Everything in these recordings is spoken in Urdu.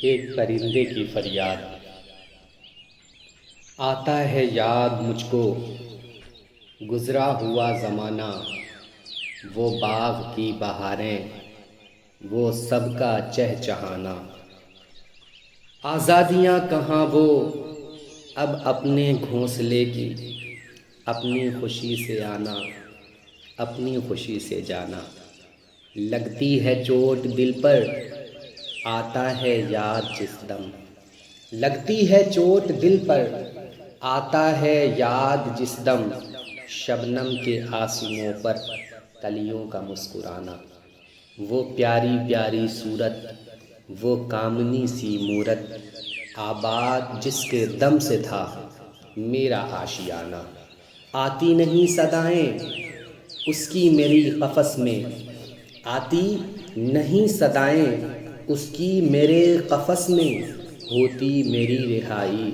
ایک پرندے کی فریاد آتا ہے یاد مجھ کو گزرا ہوا زمانہ، وہ باغ کی بہاریں، وہ سب کا چہچہانا۔ آزادیاں کہاں وہ اب اپنے گھونسلے کی، اپنی خوشی سے آنا، اپنی خوشی سے جانا۔ لگتی ہے چوٹ دل پر آتا ہے یاد جس دم، لگتی ہے چوٹ دل پر آتا ہے یاد جس دم۔ شبنم کے آنسوؤں پر کلیوں کا مسکرانا، وہ پیاری پیاری صورت، وہ کامنی سی مورت، آباد جس کے دم سے تھا میرا آشیانہ۔ آتی نہیں صدائیں اس کی میری قفس میں، آتی نہیں صدائیں اس کی میرے قفس میں، ہوتی میری رہائی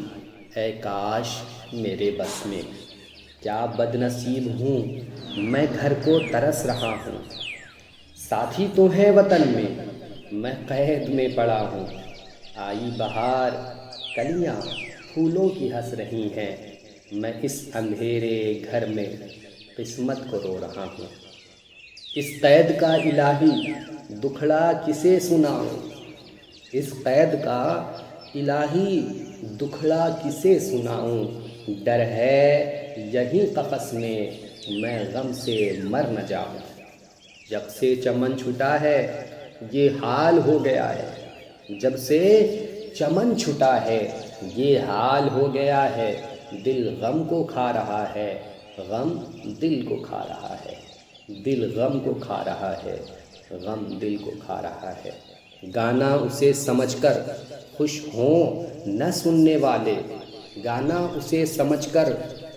اے کاش میرے بس میں۔ کیا بد نصیب ہوں میں گھر کو ترس رہا ہوں، ساتھی تو ہیں وطن میں قید میں پڑا ہوں۔ آئی بہار کلیاں پھولوں کی ہنس رہی ہیں، میں اس اندھیرے گھر میں قسمت کو رو رہا ہوں۔ اس قید کا الہی دکھڑا کسے سناؤں، اس قید کا الہی دکھڑا کسے سناؤں۔ ڈر ہے یہیں قفس میں غم سے مر نہ جاؤں۔ جب سے چمن چھٹا ہے یہ حال ہو گیا ہے، جب سے چمن چھٹا ہے یہ حال ہو گیا ہے۔ دل غم کو کھا رہا ہے، غم دل کو کھا رہا ہے، دل غم کو کھا رہا ہے، غم دل کو کھا رہا ہے۔ گانا اسے سمجھ کر خوش ہوں نہ سننے والے، گانا اسے سمجھ کر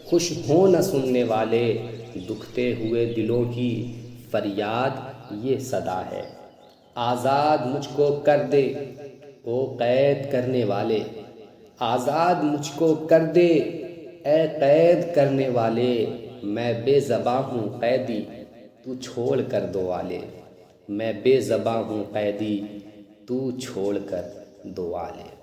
خوش ہوں نہ سننے والے۔ دکھتے ہوئے دلوں کی فریاد یہ صدا ہے، آزاد مجھ کو کر دے او قید کرنے والے، آزاد مجھ کو کر دے اے قید کرنے والے۔ میں بے زباں ہوں قیدی تو چھوڑ کر دو والے، میں بے زباں ہوں قیدی تو چھوڑ کر دو والے۔